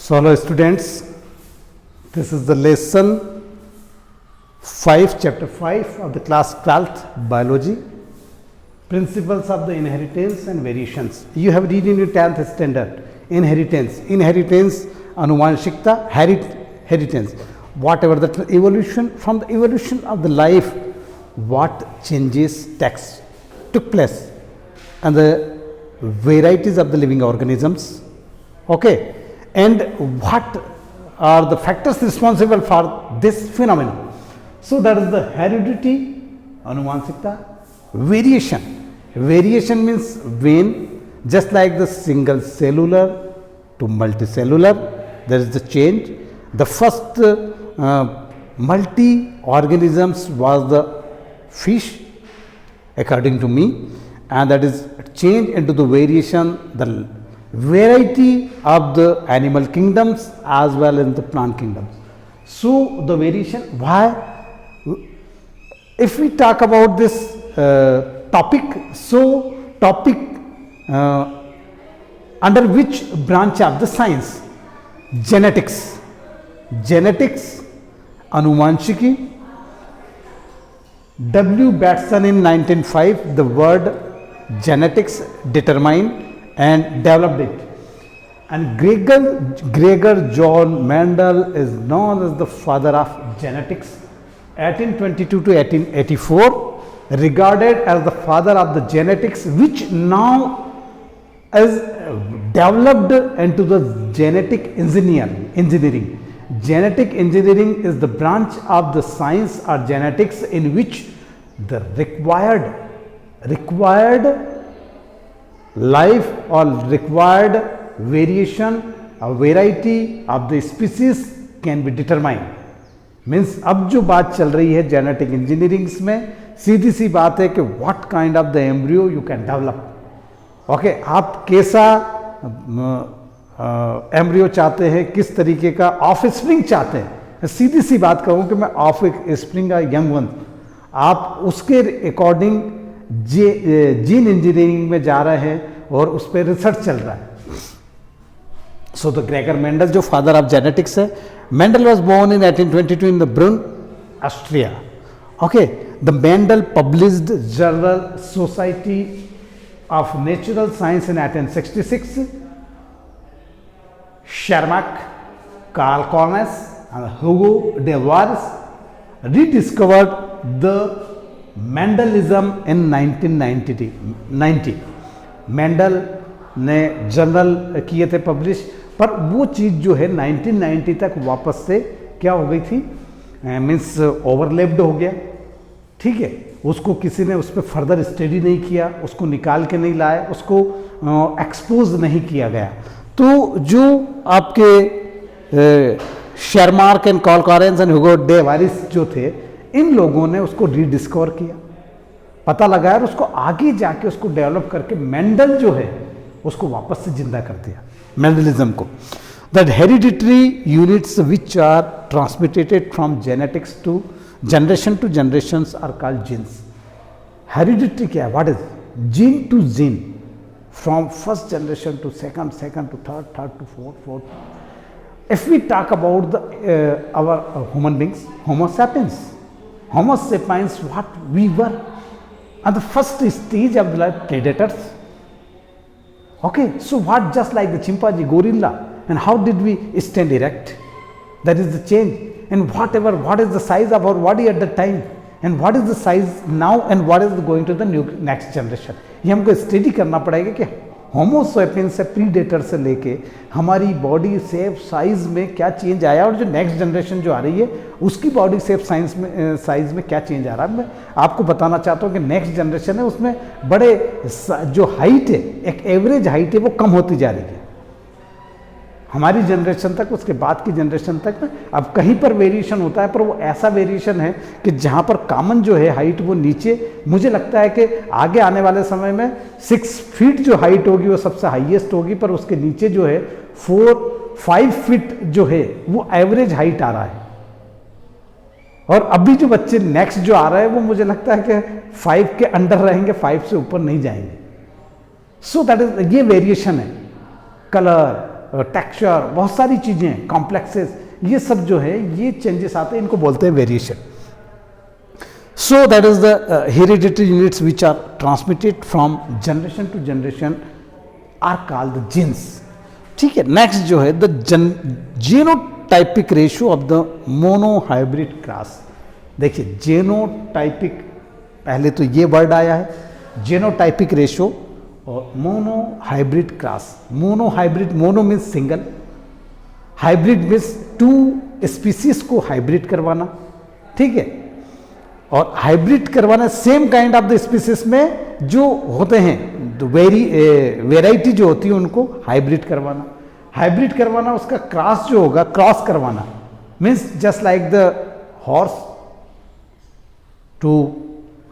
So hello students, this is the lesson 5, chapter 5 of the class 12th biology, principles of the inheritance and variations. You have read in your 10th standard inheritance, anuvanshikta, heritance, whatever the evolution, from the evolution of the life, what changes took place and the varieties of the living organisms, okay, and what are the factors responsible for this phenomenon. So that is the heredity, anuvanshikta, variation. Variation means when, just like the single cellular to multicellular, there is the change. The first multi-organisms was the fish, according to me, and that is change into the variation, the variety of the animal kingdoms as well as the plant kingdoms. So the variation, why? If we talk about this topic, so topic under which branch of the science? Genetics, anuvanshiki. W. Batson in 1905 the word genetics determined and developed it, and Gregor John Mendel is known as the father of genetics, 1822 to 1884, regarded as the father of the genetics, which now is developed into the genetic engineering. Genetic engineering is the branch of the science or genetics in which the required life or required variation or variety of the species can be determined. Means अब जो बात चल रही है genetic engineerings में, सीधी सी बात है कि what kind of the embryo you can develop. Okay, आप कैसा एम्ब्रियो चाहते हैं, किस तरीके का ऑफ स्प्रिंग चाहते हैं. सीधी सी बात कहूँ कि मैं ऑफ स्प्रिंग का यंग वन, आप उसके अकॉर्डिंग जीन इंजीनियरिंग में जा रहे हैं और उस पर रिसर्च चल रहा है. सो द ग्रेगर मेंडल जो फादर ऑफ जेनेटिक्स है, Mendel was born in 1822 in the Brunn, Austria. Okay, the Mendel published journal society of natural science in 1866. Shermack, Karl Corness and Hugo de Vries rediscovered the Mendelism in 1990. Mendel ने journal किए थे publish, पर वो चीज़ जो है 1990 तक वापस से क्या हो गई थी, मीन्स ओवरलैप्ड हो गया. ठीक है, उसको किसी ने उस पर फर्दर स्टडी नहीं किया, उसको निकाल के नहीं लाया, उसको एक्सपोज नहीं किया गया. तो जो आपके Tschermak and Carl Correns and Hugo de Vries जो थे, इन लोगों ने उसको रीडिस्कवर किया, पता लगाया और उसको आगे जाके उसको डेवलप करके मेंडल जो है उसको वापस से जिंदा कर दिया, मेंडलिज्म को. That hereditary units which are transmitted from genetics to generations are called genes. Hereditary क्या है? What is gene to gene, from first generation to second to third to fourth. If we talk about our human beings, Homo sapiens, what we were at the first stage of life, predators. Okay, so what, just like the chimpanzee, gorilla, and how did we stand erect? That is the change. And what is the size of our body at the time, and what is the size now, and what is going to the next generation. ये हमको study करना पड़ेगा कि Homo sapiens से predator से लेके हमारी body shape size में क्या चेंज आया, और जो नेक्स्ट जनरेशन जो आ रही है उसकी बॉडी शेप साइज में क्या चेंज आ रहा है. मैं आपको बताना चाहता हूँ कि नेक्स्ट जनरेशन है उसमें बड़े जो हाइट है, एक एवरेज हाइट है, वो कम होती जा रही है हमारी जनरेशन तक, उसके बाद की जनरेशन तक में. अब कहीं पर वेरिएशन होता है, पर वो ऐसा वेरिएशन है कि जहाँ पर कॉमन जो है हाइट वो नीचे, मुझे लगता है कि आगे आने वाले समय में 6 फीट जो हाइट होगी वो सबसे हाईएस्ट होगी, पर उसके नीचे जो है 4-5 फीट जो है वो एवरेज हाइट आ रहा है. और अभी जो बच्चे नेक्स्ट जो आ रहे हैं वो मुझे लगता है कि 5 के अंडर रहेंगे, 5 से ऊपर नहीं जाएंगे. सो दैट इज, ये वेरिएशन है. कलर, टेक्सचर, बहुत सारी चीज़ें, कॉम्प्लेक्सेस, ये सब जो है ये चेंजेस आते हैं, इनको बोलते हैं variation. So that is the hereditary units which are transmitted from generation to generation are called the genes. ठीक है. नेक्स्ट जो है the genotypic ratio of the monohybrid cross. देखिए जीनोटाइपिक, पहले तो ये वर्ड आया है जीनोटाइपिक रेशियो और monohybrid cross. Monohybrid, mono means single, hybrid means two species को हाइब्रिड करवाना. ठीक है. और हाइब्रिड करवाना same kind of the species में जो होते हैं, वेराइटी जो होती है उनको हाइब्रिड करवाना. हाइब्रिड करवाना, उसका क्रॉस जो होगा, क्रॉस करवाना means just like the horse to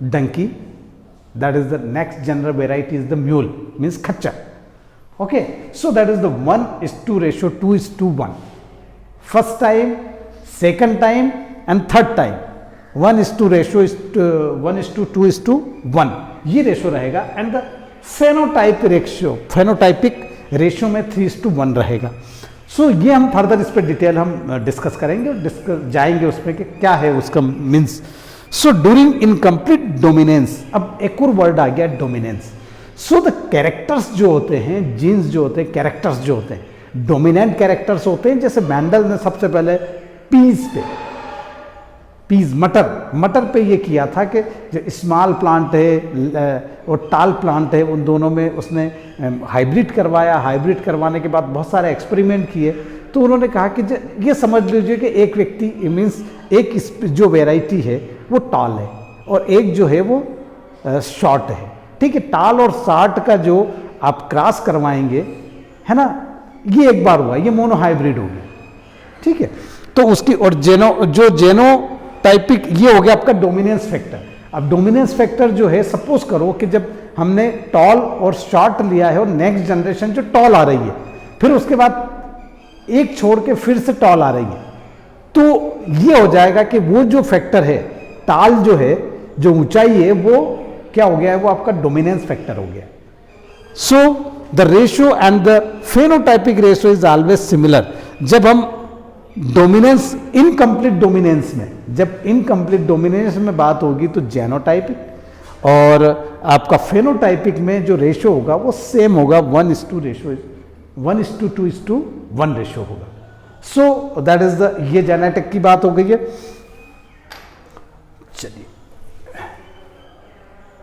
donkey, that is the next general variety is the mule, means khachar. Okay, so that is the 1:2 ratio, 2:1. First time, second time and third time 1:2 ratio is 1:2:1 ये ratio रहेगा. And the phenotypic ratio में 3:1 रहेगा. सो ये हम further इस पर detail हम discuss करेंगे, जाएंगे उसमें कि क्या है उसका means. So during incomplete dominance, अब एक और वर्ड आ गया डोमिनेंस. सो द कैरेक्टर्स जो होते हैं, जीन्स जो होते हैं, कैरेक्टर्स जो होते हैं, डोमिनेंट कैरेक्टर्स होते हैं. जैसे मैंडल ने सबसे पहले पीज मटर पे ये किया था कि जो स्मॉल प्लांट है और टाल प्लांट है, उन दोनों में उसने हाइब्रिड करवाया. हाइब्रिड करवाने के बाद बहुत सारे एक्सपेरिमेंट किए, तो उन्होंने कहा कि ये समझ लीजिए कि एक व्यक्ति मीन्स एक जो वेराइटी है वो टॉल है और एक जो है वो शॉर्ट है. ठीक है. टाल और शॉर्ट का जो आप क्रॉस करवाएंगे, है ना, ये एक बार हुआ, ये मोनोहाइब्रिड हो गया. ठीक है. तो उसकी और जेनोटाइपिक ये हो गया आपका डोमिनेंस फैक्टर. अब डोमिनेंस फैक्टर जो है, सपोज करो कि जब हमने टॉल और शॉर्ट लिया है और नेक्स्ट जनरेशन जो टॉल आ रही है, फिर उसके बाद एक छोड़ के फिर से टॉल आ रही है, तो ये हो जाएगा कि वो जो फैक्टर है, टाल जो है, जो ऊंचाई है, वो क्या हो गया है, वो आपका डोमिनेंस फैक्टर हो गया. So the ratio and the phenotypic ratio is always similar. जब हम डोमिनेंस, इनकम्प्लीट डोमिनेंस में, जब इनकम्प्लीट डोमिनेंस में बात होगी तो जेनोटाइपिक, और आपका फेनोटाइपिक में जो रेशियो होगा वो सेम होगा, 1:2 रेशियो, 1:2:1 रेशियो होगा. सो दैट इज द, ये जेनेटिक की बात हो गई है. चलिए